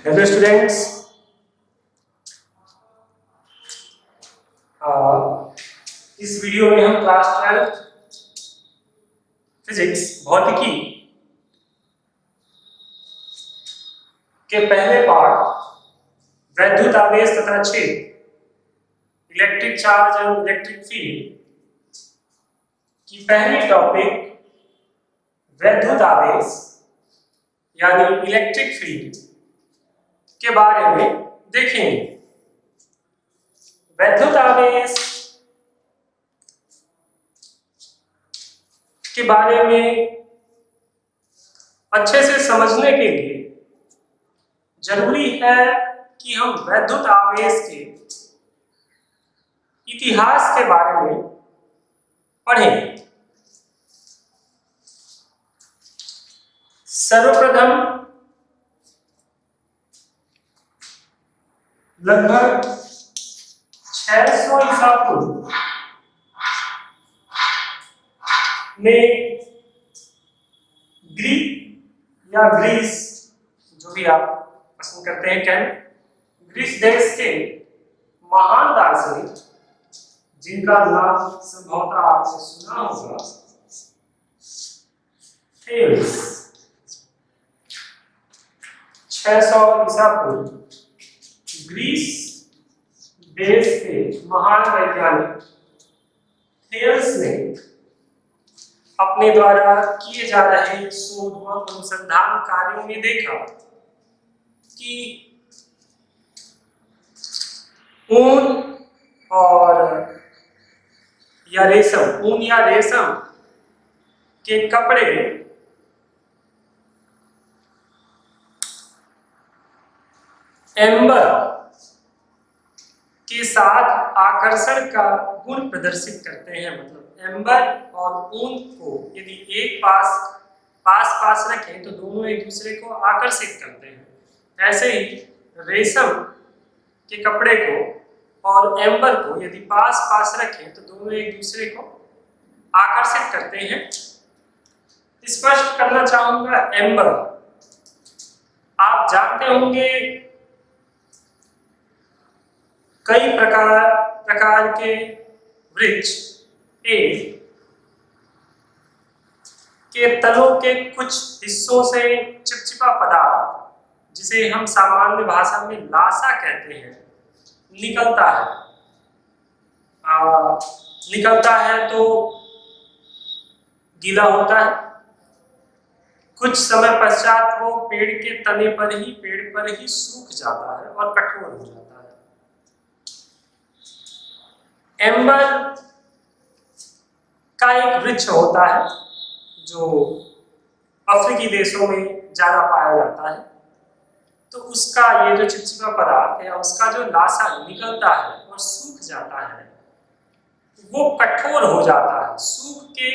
Hello students, इस video में हम क्लास 12 फिजिक्स भौतिकी के पहले पार्ट वैद्युत आवेश तथा क्षेत्र इलेक्ट्रिक चार्ज और इलेक्ट्रिक फील्ड की पहली टॉपिक वैद्युत आवेश यानी इलेक्ट्रिक फील्ड के बारे में देखेंगे। वैद्युत आवेश के बारे में अच्छे से समझने के लिए जरूरी है कि हम वैद्युत आवेश के इतिहास के बारे में पढ़ें। सर्वप्रथम लगभग 600 ईसा पूर्व में ग्रीक या ग्रीस, जो भी आप पसंद करते हैं कहना, ग्रीस देश के महान दार्शनिक जिनका नाम संभवतः आपने सुना होगा, थेल्स, 600 ईसा पूर्व ग्रीस देश के महान वैज्ञानिक थेल्स ने अपने द्वारा किए जा रहे शोध व अनुसंधान कार्यों में देखा कि ऊन या रेशम के कपड़े एम्बर के साथ आकर्षण का गुण प्रदर्शित करते हैं। मतलब एम्बर और ऊन को यदि एक पास रखें तो दोनों एक दूसरे को आकर्षित करते हैं। ऐसे ही रेशम के कपड़े को और एम्बर को यदि पास रखें तो दोनों एक दूसरे को आकर्षित करते हैं। स्पष्ट करना चाहूंगा, एम्बर आप जानते होंगे कई प्रकार के वृक्ष के तलों के कुछ हिस्सों से चिपचिपा पदार्थ, जिसे हम सामान्य भाषा में लासा कहते हैं, निकलता है तो गीला होता है। कुछ समय पश्चात वो पेड़ के तने पर ही सूख जाता है और कठोर हो जाता है। एम्बर का एक वृक्ष होता है जो अफ्रीकी देशों में ज्यादा पाया जाता है। तो उसका ये जो चिपचिपा पदार्थ है, उसका जो लासा निकलता है और सूख जाता है, वो कठोर हो जाता है, सूख के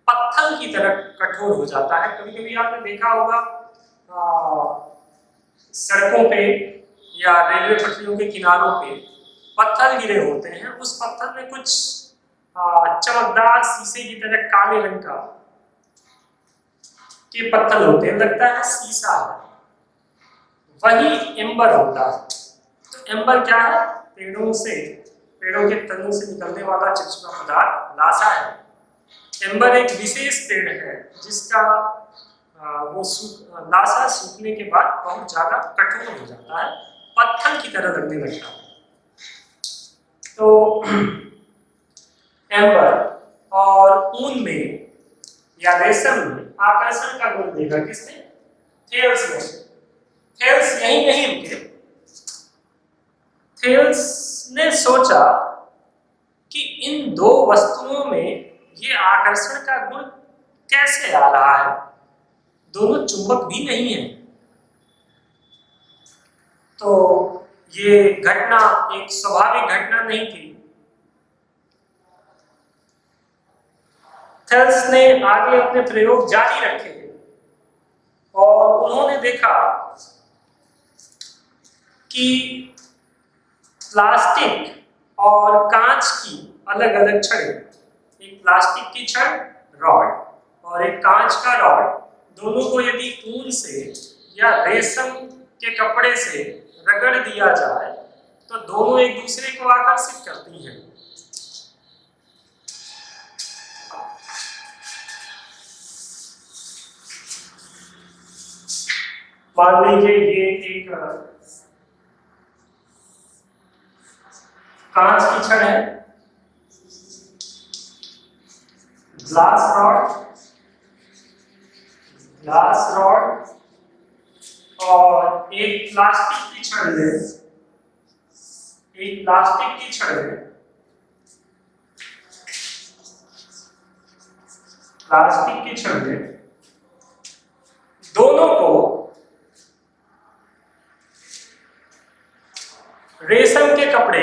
पत्थर की तरह कठोर हो जाता है। कभी कभी आपने देखा होगा सड़कों पे या रेलवे पटरियों के किनारों पे पत्थर गिरे होते हैं। उस पत्थर में कुछ चमकदार शीशे की तरह काले रंग का के पत्थर होते हैं, लगता है शीशा है, वही एम्बर होता है। तो एम्बर क्या है? पेड़ों के तनों से निकलने वाला चिपचिपा पदार्थ लासा है। एम्बर एक विशेष पेड़ है जिसका लासा सूखने के बाद बहुत ज्यादा कठोर हो जाता है, पत्थर की तरह लगने लगता है। तो एम्बर और ऊन में या रेशम में आकर्षण का गुण देखा किसने? थेल्स ने। थेल्स यही नहीं रुके, थेल्स ने सोचा कि इन दो वस्तुओं में ये आकर्षण का गुण कैसे आ रहा है, दोनों चुंबक भी नहीं है। तो ये घटना एक स्वाभाविक घटना नहीं थी। थेल्स ने आगे अपने प्रयोग जारी रखे और उन्होंने देखा कि प्लास्टिक और कांच की अलग अलग छड़ें, एक प्लास्टिक की छड़ रॉड और एक कांच का रॉड, दोनों को यदि ऊन से या रेशम के कपड़े से रगड़ दिया जाए तो दोनों एक दूसरे को आकर्षित करती हैं। मान लीजिए ये एक कांच की छड़ है, ग्लास रॉड और एक प्लास्टिक की छड़ है, दोनों को रेशम के कपड़े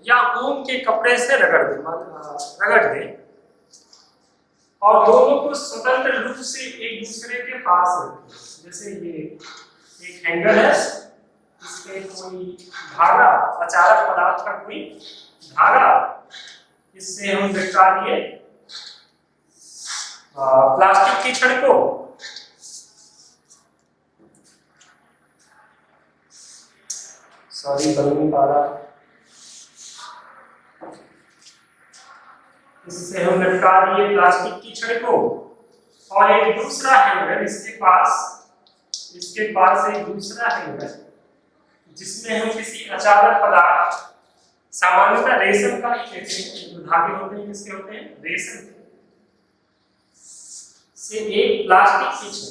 या ऊन के कपड़े से रगड़ दे और दोनों को स्वतंत्र रूप से एक दूसरे के पास रखें। जैसे ये एक हैंगर है, इसमें कोई धागा, अचारक पदार्थ का कोई धागा, इससे हम लटका दिए प्लास्टिक की छड़ को, सॉरी बन नहीं पा रहा, इससे हम लटका दिए प्लास्टिक की छड़ को और एक दूसरा हैंगर इसके पास एक दूसरा हैंगर जिसमें हम किसी अचारक पदार्थ, सामान्यतः रेशम का ही लेते हैं, जो धागे होते हैं किसके होते हैं, रेशम के, से एक प्लास्टिक की छड़।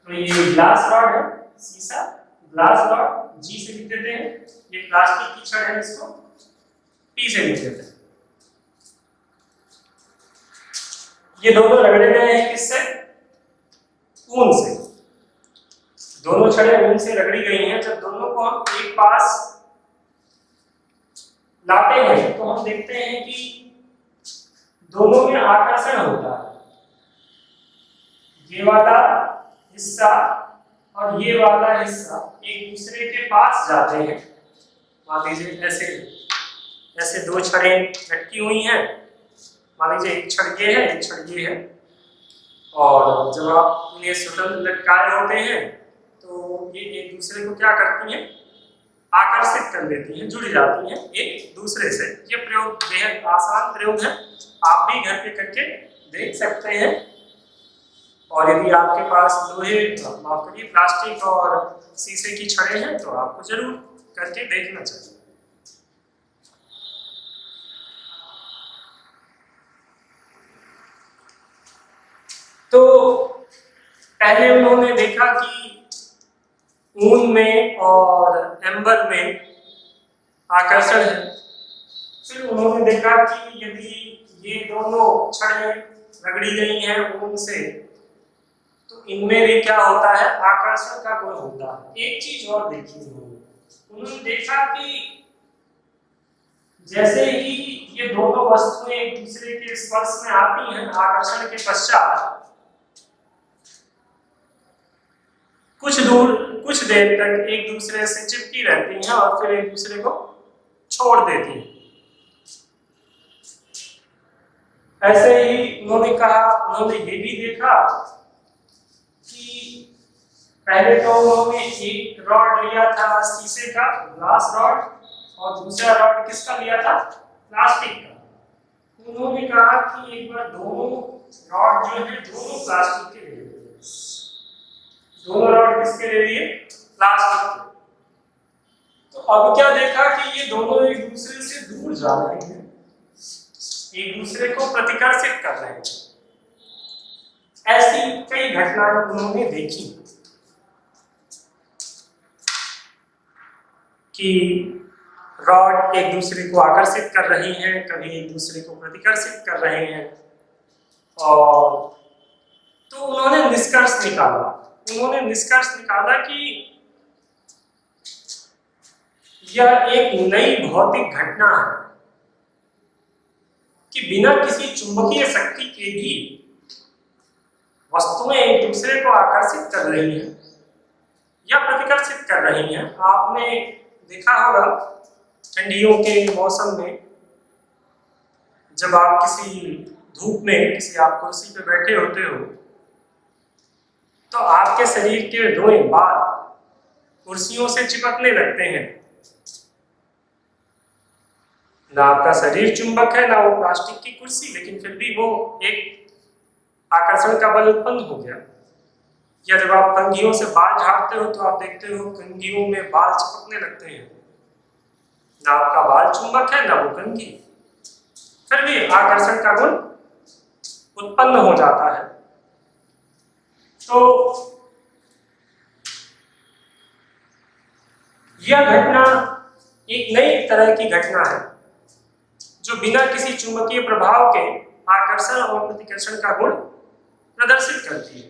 तो ये ग्लास रॉड है, शीशा ग्लास रॉड जी से लिख देते हैं, ये प्लास्टिक की छड़ है, इसको पी से लिख देते हैं। ये दोनों रगड़े गए हैं किससे, ऊन से, दोनों छड़ें ऊन से रगड़ी गई हैं। जब दोनों को हम एक पास लाते हैं तो हम देखते हैं कि दोनों में आकर्षण होता है। ये वाला हिस्सा और ये वाला हिस्सा एक दूसरे के पास जाते हैं। मान लीजिए ऐसे दो छड़ें लटकी हुई हैं, मान लीजिए एक छड़ ये है, एक छड़ ये है, और जब आप उन्हें स्वतंत्र लटकाए होते हैं तो ये एक दूसरे को क्या करती हैं, आकर्षित कर लेती हैं, जुड़ जाती हैं एक दूसरे से। ये प्रयोग बेहद आसान प्रयोग है, आप भी घर पे करके देख सकते हैं। और यदि आपके पास माफ करिए प्लास्टिक और शीशे की छड़ें हैं तो आपको जरूर करके देखना चाहिए। तो पहले उन्होंने देखा कि ऊन में और एम्बर में आकर्षण है, फिर उन्होंने देखा कि यदि ये दोनों छड़ें रगड़ी गई हैं ऊन से तो इनमें भी क्या होता है, आकर्षण का गुण होता है। एक चीज और देखी उन्होंने देखा कि जैसे ही ये दोनों वस्तुएं एक दूसरे के स्पर्श में आती हैं आकर्षण के पश्चात, कुछ देर तक एक दूसरे से चिपकी रहती हैं और फिर एक दूसरे को छोड़ देती हैं। ऐसे ही उन्होंने ये भी देखा कि पहले तो उन्होंने एक रॉड लिया था शीशे का, ग्लास रॉड, और दूसरा रॉड किसका लिया था, प्लास्टिक का। उन्होंने कहा कि एक बार दोनों रॉड जो है दोनों प्लास्टिक के ले लिए, दोनों रॉड किसके ले लिए, प्लास्टिक के। तो अब क्या देखा कि ये दोनों एक दूसरे से दूर जा रहे हैं, एक दूसरे को प्रतिकर्षित कर रहे हैं। ऐसी कई घटनाएं उन्होंने देखी कि रॉड एक दूसरे को आकर्षित कर रही हैं, कभी एक दूसरे को प्रतिकर्षित कर रहे हैं। और तो उन्होंने निष्कर्ष निकाला कि यह एक नई भौतिक घटना है कि बिना किसी चुंबकीय शक्ति के भी वस्तुएं एक दूसरे को आकर्षित कर रही हैं या प्रतिकर्षित कर रही हैं। आपने देखा होगा ठंडियों के मौसम में जब आप किसी धूप में किसी आप कुर्सी पे बैठे होते हो तो आपके शरीर के रोएं, बाल कुर्सियों से चिपकने लगते हैं। ना आपका शरीर चुंबक है ना वो प्लास्टिक की कुर्सी, लेकिन फिर भी वो एक आकर्षण का बल उत्पन्न हो गया। या जब आप कंघियों से बाल झाड़ते हो तो आप देखते हो कंघियों में बाल चिपकने लगते हैं। ना आपका बाल चुंबक है ना वो कंघी, फिर भी आकर्षण का गुण उत्पन्न हो जाता है। तो यह घटना एक नई तरह की घटना है जो बिना किसी चुंबकीय प्रभाव के आकर्षण और प्रतिकर्षण का गुण प्रदर्शित करती है।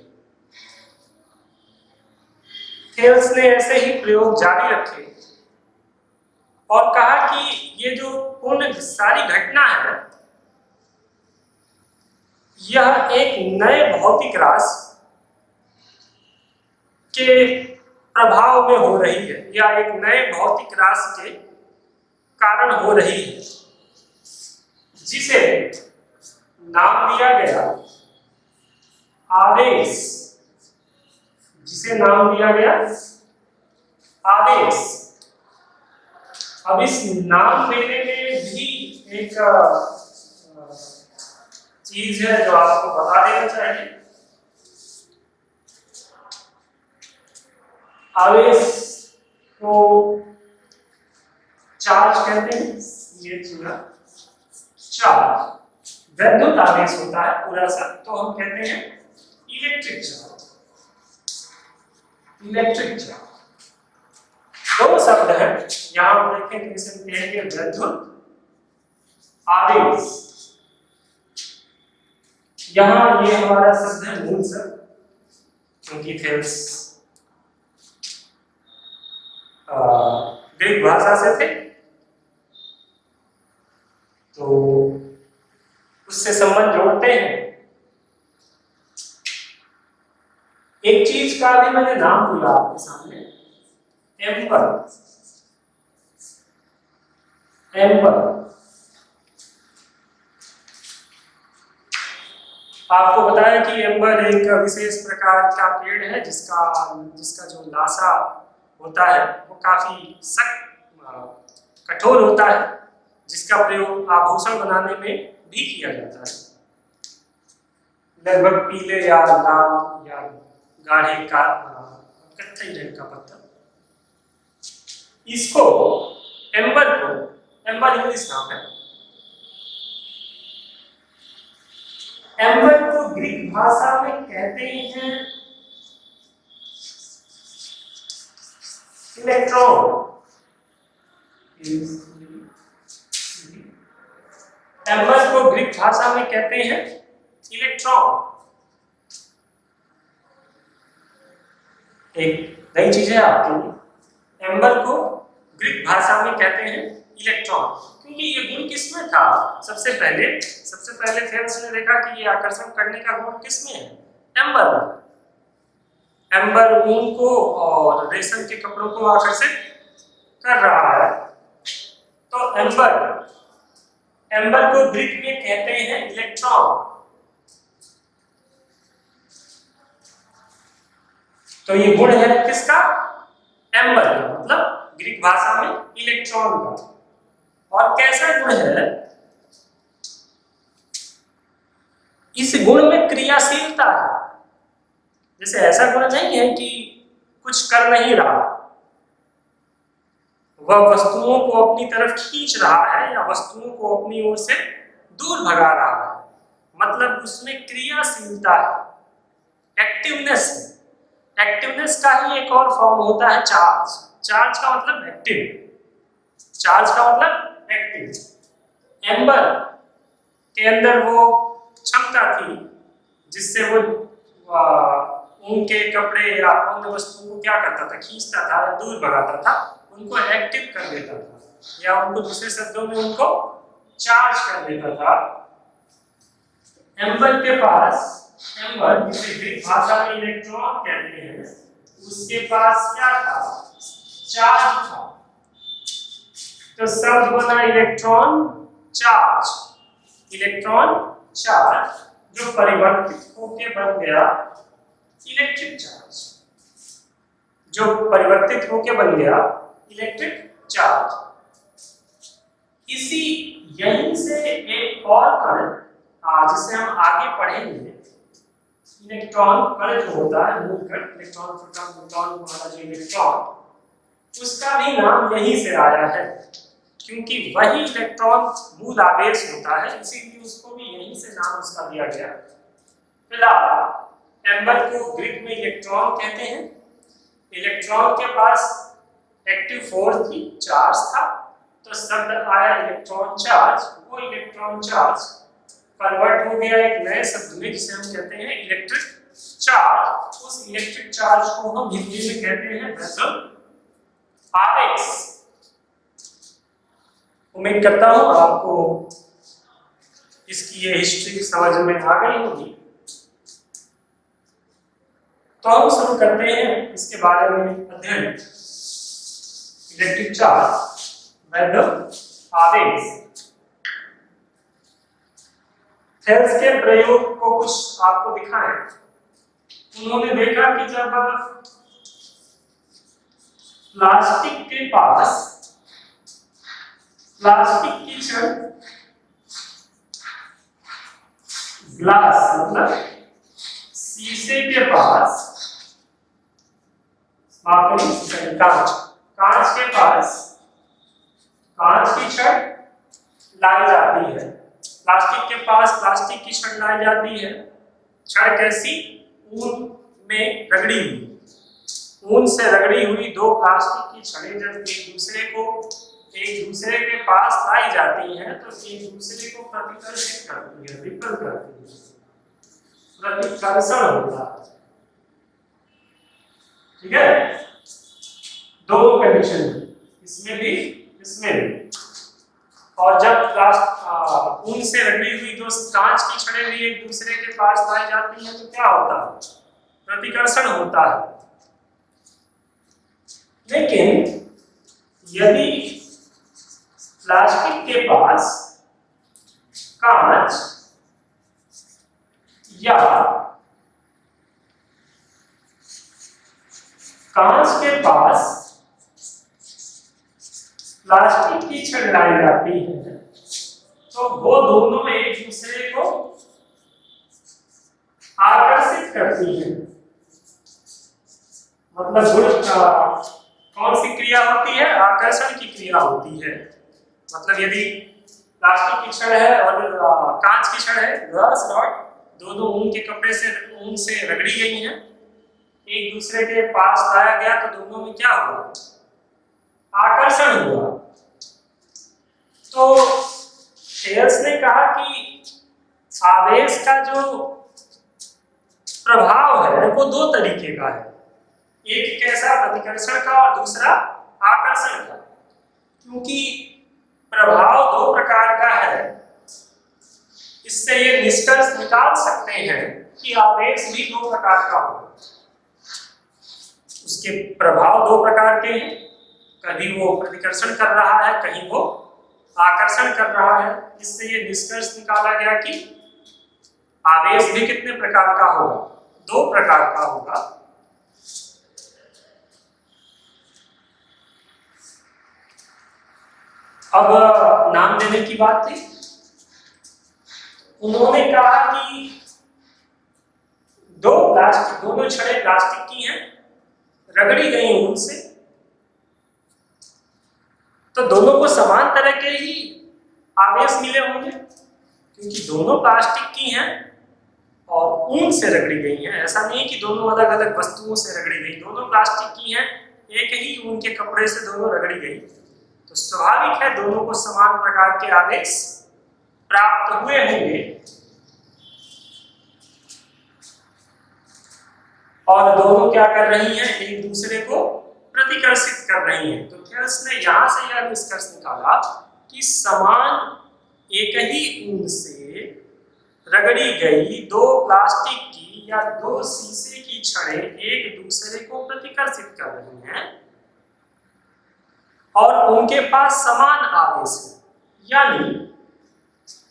थेल्स ने ऐसे ही प्रयोग जारी रखे और कहा कि ये जो पूर्ण सारी घटना है यह एक नए भौतिक रास के प्रभाव में हो रही है या एक नए भौतिक रास के कारण हो रही है, जिसे नाम दिया गया आवेश। जिसे नाम दिया गया आवेश। अब इस नाम देने में भी एक चीज है जो आपको बता देना चाहिए। आवेश को चार्ज कहते हैं। ये पूरा चार्ज वैद्युत आवेश होता है पूरा सा, तो हम कहते हैं इलेक्ट्रिक चार्ज। इलेक्ट्रिक चार्ज दो शब्द है, यहां हम देखें तो इसे कहेंगे वैद्युत आवेश। यहां ये हमारा शब्द है मूल शब्द, क्योंकि थेल्स ग्रीक भाषा से थे तो उससे संबंध जोड़ते हैं। एक चीज का भी मैंने नाम दिया आपके सामने, एम्बर। एम्बर आपको बताया कि एम्बर एक विशेष प्रकार का पेड़ है जिसका जो लाशा होता है वो काफी सख्त कठोर होता है, जिसका प्रयोग आभूषण बनाने में भी किया जाता है। लगभग पीले या लाल या गाढ़े का कत्थई रंग का पत्थर। इसको एम्बर इंग्लिश नाम है। एम्बर को ग्रीक भाषा में कहते हैं इलेक्ट्रॉन। एम्बर को ग्रीक भाषा में कहते हैं इलेक्ट्रॉन। एक नई चीज है आपके लिए, एम्बर को ग्रीक भाषा में कहते हैं इलेक्ट्रॉन, क्योंकि ये गुण किसमें था? सबसे पहले थेल्स ने देखा कि ये आकर्षण करने का गुण किसमें है? एम्बर में। एम्बर ऊन को और रेशम के कपड़ों को आकर्षित कर रहा है। तो एम्बर को ग्रीक में कहते हैं इलेक्ट्रॉन। तो ये गुण है किसका? एम्बर का, मतलब ग्रीक भाषा में इलेक्ट्रॉन का। और कैसा गुण है? इस गुण में क्रियाशीलता है। जैसे ऐसा गुण नहीं है कि कुछ कर नहीं रहा, वह वस्तुओं को अपनी तरफ खींच रहा है या वस्तुओं को अपनी ओर से दूर भगा रहा है, मतलब उसमें क्रियाशीलता है, एक्टिवनेस है। एक्टिवनेस का ही एक और फॉर्म होता है चार्ज। चार्ज का मतलब एक्टिव, चार्ज का मतलब एक्टिव। एम्बर के अंदर वो क्षमता थी जिससे वो ऊन के कपड़े या अन्य वस्तुओं को क्या करता था? खींचता था या दूर भगाता था, उनको एक्टिव कर देता था, या उनको दूसरे शब्दों में उनको चार्ज कर देता था। एम्बर के पास, एम्बर जिसे ग्रीक भाषा में इलेक्ट्रॉन कहते हैं, उसके पास क्या था? चार्ज था। तो शब्द बना इलेक्ट्रॉन चार्ज। इलेक्ट्रॉन चार्ज जो परिवर्तित होकर बन गया इलेक्ट्रिक चार्ज, जो परिवर्तित होकर बन गया इलेक्ट्रिक चार्ज। इसी यहीं से एक और कण जिसे हम आगे पढ़ेंगे, इलेक्ट्रॉन कण जो होता है, मूल कण, इलेक्ट्रॉन प्रोटॉन न्यूट्रॉन वाला जो इलेक्ट्रॉन, उसका भी नाम यहीं से आया है, क्योंकि वही इलेक्ट्रॉन मूल आवेश होता है, इसीलिए उसको भी यहीं से नाम उसका दिया गया। फिलहाल एम्बर को ग्रीक में इलेक्ट्रॉन कहते हैं। इलेक्ट्रॉन के पास एक्टिव फोर्स थी, चार्ज था, तो शब्द आया इलेक्ट्रॉन चार्ज। वो इलेक्ट्रॉन चार्ज कन्वर्ट हो गया एक नए शब्द में जिसे हम कहते हैं इलेक्ट्रिक चार्ज। उस इलेक्ट्रिक चार्ज को हम हिंदी में कहते हैं वैक्यूम आवेश। उम्मीद करता हूं आपको इसकी ये हिस्ट्री समझ में आ गई होगी। तो हम शुरू करते हैं इसके बारे में अध्ययन। इलेक्ट्रिक चार्ज, वैक्यूम आवेश। थेल्स के प्रयोग को कुछ आपको दिखाएं। उन्होंने देखा कि जब प्लास्टिक के पास प्लास्टिक की छड़, ग्लास मतलब शीशे के पास, माफ करिए कांच, कांच के पास कांच की छड़ लाई जाती है। प्लास्टिक के पास प्लास्टिक की छड़ लाई जाती है। छड़ कैसी? ऊन में रगड़ी हुई, ऊन से रगड़ी हुई दो प्लास्टिक की छड़ें जब एक दूसरे के पास लाई जाती हैं तो एक दूसरे को प्रतिकर्षित करती है, रिपल करती है, प्रतिकर्षण होता है। ठीक है, दो कंडीशन, इसमें भी इसमें भी। और जब ऊन से रगड़ी हुई दो कांच की छड़ें भी एक दूसरे के पास लाई जाती हैं तो क्या होता है? प्रतिकर्षण होता है। लेकिन यदि प्लास्टिक के पास कांच या कांच के पास प्लास्टिक की छड़ लाई जाती है तो वो दोनों एक दूसरे को आकर्षित करती है। मतलब कौन सी क्रिया होती है? आकर्षण की क्रिया होती है। मतलब यदि प्लास्टिक की छड़ है और कांच की छड़ है, ग्लास रॉड, दोनों ऊन के कपड़े से ऊन से रगड़ी गई हैं, एक दूसरे के पास लाया गया तो दोनों में क्या हुआ? आकर्षण हुआ। तो थेल्स ने कहा कि आवेश का जो प्रभाव है वो दो तरीके का है, एक कैसा? प्रतिकर्षण का और दूसरा आकर्षण का। क्योंकि प्रभाव दो प्रकार का है, इससे ये निष्कर्ष निकाल सकते हैं कि आवेश भी दो प्रकार का होगा। उसके प्रभाव दो प्रकार के हैं, कहीं वो प्रतिकर्षण कर रहा है, कहीं वो आकर्षण कर रहा है। इससे ये निष्कर्ष निकाला गया कि आवेश भी कितने प्रकार का होगा? दो प्रकार का होगा। अब नाम देने की बात थी। उन्होंने कहा कि दोनों छड़ें प्लास्टिक की हैं, रगड़ी गई ऊन से, तो दोनों को समान तरह के ही आवेश मिले होंगे क्योंकि दोनों प्लास्टिक की हैं और ऊन से रगड़ी गई हैं। ऐसा नहीं है कि दोनों अलग अलग वस्तुओं से रगड़ी गई, दोनों प्लास्टिक की हैं, एक ही ऊन के कपड़े से दोनों रगड़ी गई, तो स्वाभाविक है दोनों को समान प्रकार के आवेश प्राप्त हुए होंगे। और दोनों क्या कर रही हैं? एक दूसरे को प्रतिकर्षित कर रही हैं। तो थेल्स ने यहां से यह निष्कर्ष निकाला कि समान एक ही ऊन से रगड़ी गई दो प्लास्टिक की या दो शीशे की छड़ें एक दूसरे को प्रतिकर्षित कर रही हैं और उनके पास समान आवेश है, यानी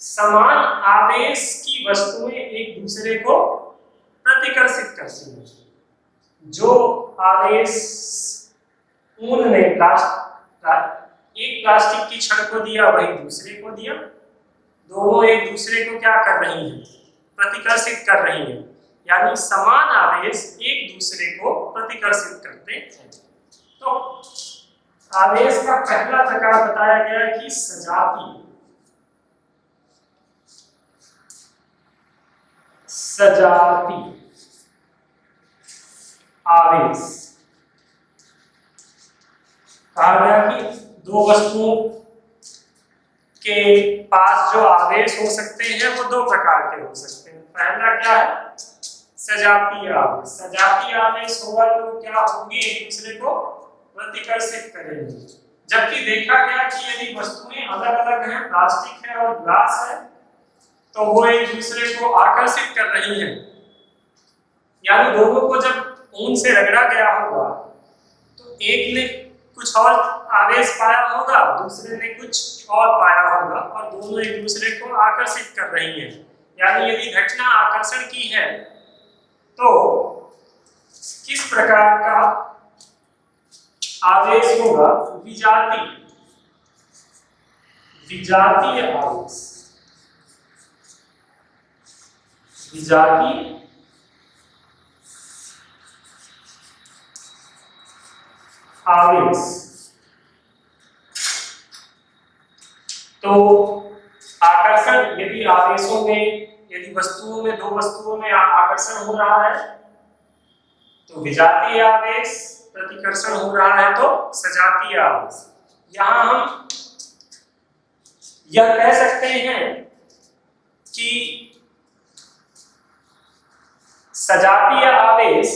समान आवेश की वस्तुएं एक दूसरे को प्रतिकर्षित करती हैं। जो आवेश ऊन ने एक प्लास्टिक की छड़ को दिया वही दूसरे को दिया, दोनों एक दूसरे को क्या कर रही हैं, प्रतिकर्षित कर रही हैं, यानी समान आवेश एक दूसरे को प्रतिकर्षित करते हैं। तो आवेश का पहला प्रकार बताया गया कि सजातीय आवेश। कहा गया कि दो वस्तुओं के पास जो आवेश हो सकते हैं वो दो प्रकार के हो सकते हैं। पहला क्या है, सजातीय आवेश। सजातीय आवेश होगा तो क्या होंगे, एक दूसरे को प्रतिकर्षित करेंगे। जबकि देखा गया कि यदि वस्तुएं अलग अलग हैं, प्लास्टिक है और ग्लास है, तो वो एक दूसरे को आकर्षित कर रही हैं, यानी दोनों को जब ऊन से रगड़ा गया होगा तो एक ने कुछ और आवेश पाया होगा, दूसरे ने कुछ और पाया होगा, और दोनों एक दूसरे को आकर्षित कर रही हैं। यानी यदि घटना आकर्षण की है तो किस प्रकार का आवेश होगा, विजातीय आवेश। विजातीय आवेश। तो आकर्षण, यदि आवेशों में, यदि वस्तुओं में, दो वस्तुओं में आकर्षण हो रहा है तो विजातीय आवेश, प्रतिकर्षण हो रहा है तो सजातीय आवेश। यहां हम यह कह सकते हैं कि सजातीय आवेश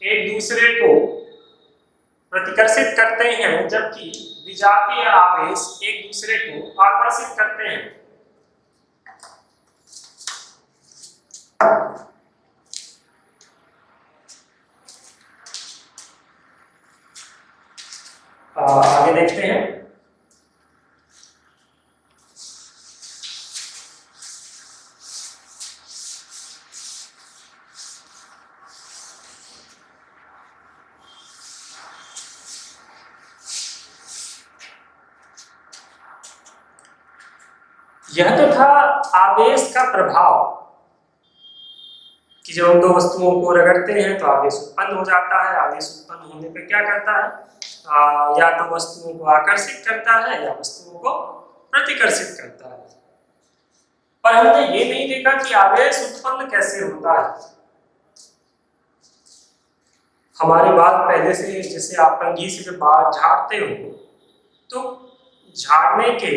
एक दूसरे को प्रतिकर्षित करते हैं, जबकि विजातीय आवेश एक दूसरे को आकर्षित करते हैं। आगे देखते हैं। यह तो था आवेश का प्रभाव कि जब हम दो वस्तुओं को रगड़ते हैं तो आवेश उत्पन्न हो जाता है। आवेश उत्पन्न होने पे क्या करता है, या तो वस्तुओं को आकर्षित करता है या वस्तुओं को प्रतिकर्षित करता है। पर हमने ये नहीं देखा कि आवेश उत्पन्न कैसे होता है। हमारे बाल पहले से, जैसे आप कंघी से जब बाल झाड़ते हो तो झाड़ने के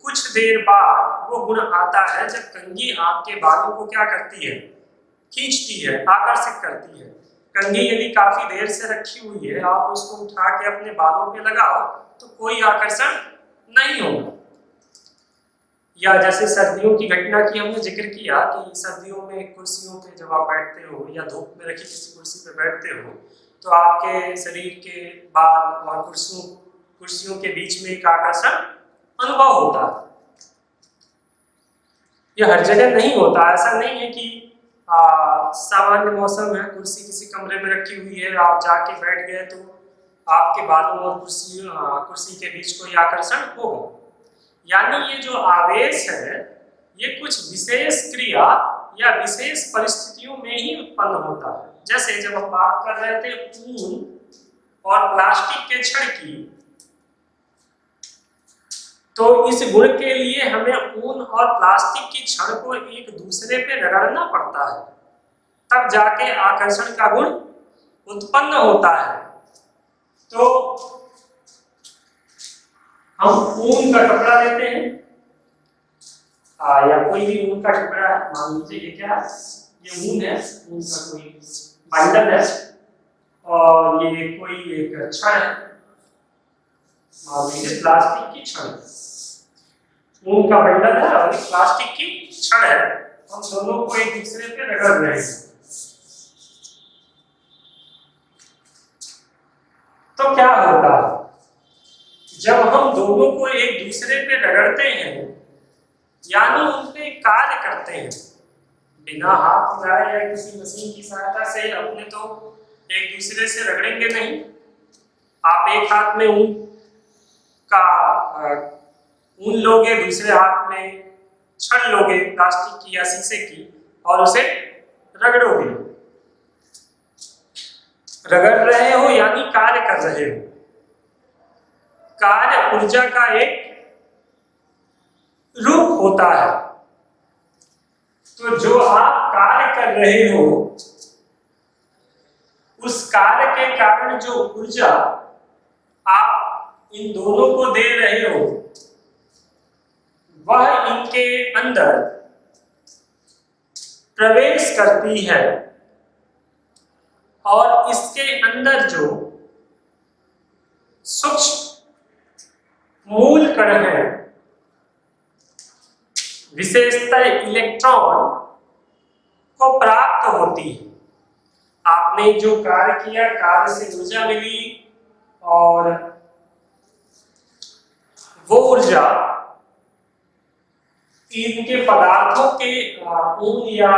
कुछ देर बाद वो गुण आता है जब कंघी आपके बालों को क्या करती है, खींचती है, आकर्षित करती है। कंघी यदि काफी देर से रखी हुई है, आप उसको उठा के अपने बालों पे लगाओ तो कोई आकर्षण नहीं होगा। या जैसे सर्दियों की घटना की हमने जिक्र किया कि सर्दियों में कुर्सियों पे जब आप बैठते हो या धूप में रखी किसी कुर्सी पे बैठते हो तो आपके शरीर के बाल और कुर्सियों के बीच में एक आकर्षण अनुभव होता है। यह हर जगह नहीं होता। ऐसा नहीं है कि सामान्य मौसम है, कुर्सी किसी कमरे में रखी हुई है, आप जाके बैठ गए तो आपके बालों और कुर्सी के बीच कोई आकर्षण होगा। यानी ये जो आवेश है ये कुछ विशेष क्रिया या विशेष परिस्थितियों में ही उत्पन्न होता है। जैसे जब हम बात कर रहे थे ऊन और प्लास्टिक के छड़ की, तो इस गुण के लिए हमें ऊन और प्लास्टिक की छड़ को एक दूसरे पे रगड़ना पड़ता है, तब जाके आकर्षण का गुण उत्पन्न होता है। तो हम ऊन का कपड़ा लेते हैं, या कोई भी ऊन का कपड़ा है, मान लीजिए ये क्या है, ये ऊन है, ऊन का कोई बंडल है, और ये कोई एक छड़ है, मान लीजिए प्लास्टिक की छड़, ऊन का बंडल है और एक प्लास्टिक की छड़ है। हम दोनों को एक दूसरे पे रगड़ रहे हैं, तो क्या होता है, जब हम दोनों को एक दूसरे पे रगड़ते हैं यानी उन पे कार्य करते हैं, बिना हाथ मिलाए या किसी मशीन की सहायता से, अपने तो एक दूसरे से रगड़ेंगे नहीं। आप एक हाथ में ऊन का ऊन लोगे, दूसरे हाथ में छड़ लोगे प्लास्टिक की या शीशे की और उसे रगड़ोगे। रगड़ रहे हो यानी कार्य कर रहे हो। कार्य ऊर्जा का एक रूप होता है। तो जो आप कार्य कर रहे हो उस कार्य के कारण जो ऊर्जा आप इन दोनों को दे रहे हो वह इनके अंदर प्रवेश करती है और इसके अंदर जो सूक्ष्म मूल कण है, विशेषतः इलेक्ट्रॉन को प्राप्त होती है। आपने जो कार्य किया, कार्य से ऊर्जा मिली और वो ऊर्जा इनके पदार्थों के ऊन या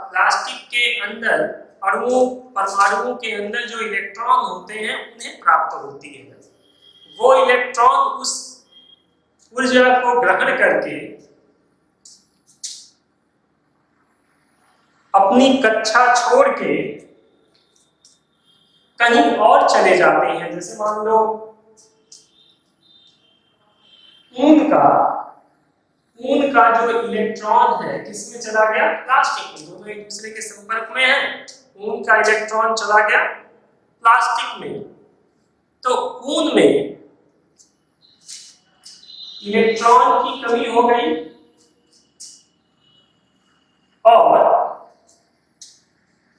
प्लास्टिक के अंदर अणुओं परमाणुओं के अंदर जो इलेक्ट्रॉन होते हैं उन्हें प्राप्त होती है। वो इलेक्ट्रॉन उस ऊर्जा को ग्रहण करके अपनी कक्षा छोड़ के कहीं और चले जाते हैं। जैसे मान लो ऊन का जो इलेक्ट्रॉन है किसमें चला गया, प्लास्टिक में। दोनों एक दूसरे के संपर्क में हैं। ऊन का इलेक्ट्रॉन चला गया प्लास्टिक में, तो ऊन में इलेक्ट्रॉन की कमी हो गई और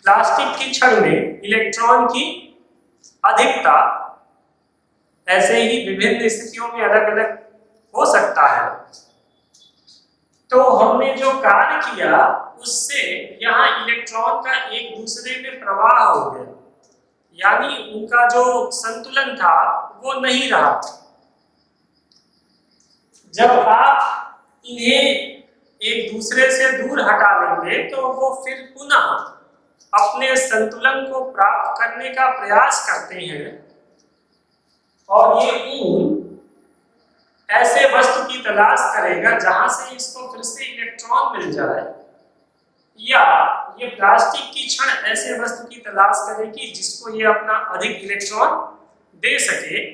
प्लास्टिक की छड़ में इलेक्ट्रॉन की अधिकता। ऐसे ही विभिन्न स्थितियों में अलग अलग हो सकता है। तो हमने जो कार्य किया उससे यहाँ इलेक्ट्रॉन का एक दूसरे में प्रवाह हो गया, यानी उनका जो संतुलन था वो नहीं रहा। जब आप इन्हें एक दूसरे से दूर हटा लेंगे तो वो फिर पुनः अपने संतुलन को प्राप्त करने का प्रयास करते हैं और ये ऊन ऐसे वस्तु की तलाश करेगा जहां से इसको फिर से इलेक्ट्रॉन मिल जाए, या ये प्लास्टिक की छड़ ऐसे वस्तु की तलाश करेगी जिसको ये अपना अधिक इलेक्ट्रॉन दे सके।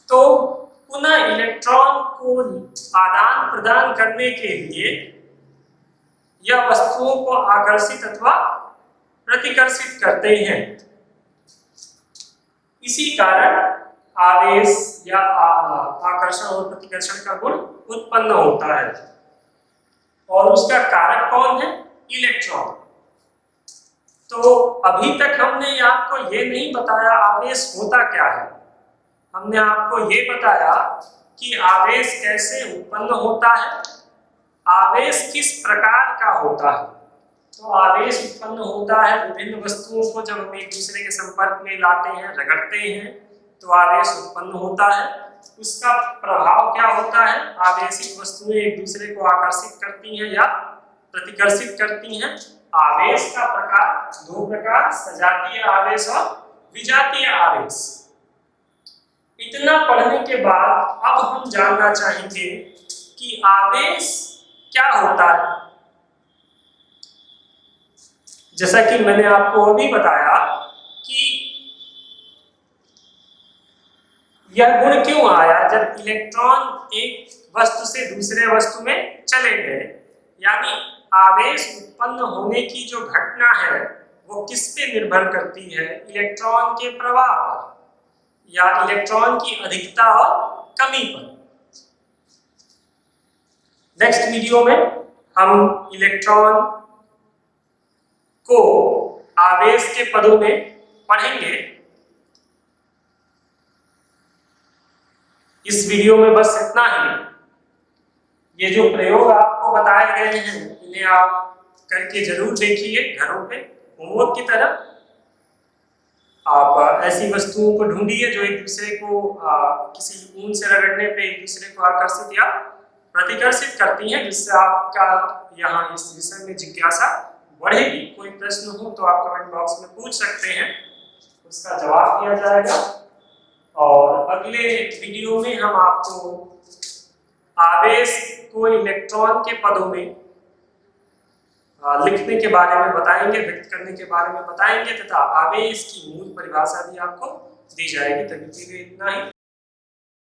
तो पुनः इलेक्ट्रॉन को आदान प्रदान करने के लिए या वस्तुओं को आकर्षित अथवा प्रतिकर्षित करते हैं। इसी कारण आवेश या आकर्षण और प्रतिकर्षण का गुण उत्पन्न होता है और उसका कारक कौन है, इलेक्ट्रॉन। तो अभी तक हमने आपको ये नहीं बताया आवेश होता क्या है। हमने आपको ये बताया कि आवेश कैसे उत्पन्न होता है, आवेश किस प्रकार का होता है। तो आवेश उत्पन्न होता है विभिन्न वस्तुओं को जब हम एक दूसरे के संपर्क में लाते हैं, रगड़ते हैं तो आवेश उत्पन्न होता है। उसका प्रभाव क्या होता है, आवेशित वस्तुएं एक दूसरे को आकर्षित करती हैं या प्रतिकर्षित करती हैं। आवेश का प्रकार दो प्रकार, सजातीय आवेश और विजातीय आवेश। इतना पढ़ने के बाद अब हम जानना चाहेंगे कि आवेश क्या होता है। जैसा कि मैंने आपको अभी बताया कि यह गुण क्यों आया जब इलेक्ट्रॉन एक वस्तु से दूसरे वस्तु में चले गए, यानी आवेश उत्पन्न होने की जो घटना है वो किस पे निर्भर करती है, इलेक्ट्रॉन के प्रवाह पर या इलेक्ट्रॉन की अधिकता और कमी पर। नेक्स्ट वीडियो में हम इलेक्ट्रॉन को आवेश के पदों में पढ़ेंगे। इस वीडियो में बस इतना ही। ये जो प्रयोग आपको बताए गए हैं इन्हें आप करके जरूर देखिए घरों पे होमवर्क की तरह। आप ऐसी वस्तुओं को ढूंढिए जो एक दूसरे को किसी ऊन से रगड़ने पे एक दूसरे को आकर्षित या प्रतिकर्षित करती हैं, जिससे आपका यहाँ इस विषय में जिज्ञासा बढ़ेगी। कोई प्रश्न हो तो आप कमेंट बॉक्स में पूछ सकते हैं, उसका जवाब दिया जाएगा। और अगले वीडियो में हम आपको आवेश को इलेक्ट्रॉन के पदों में लिखने के बारे में बताएंगे, व्यक्त करने के बारे में बताएंगे, तथा आवेश की मूल परिभाषा भी आपको दी जाएगी। तभी के लिए इतना ही।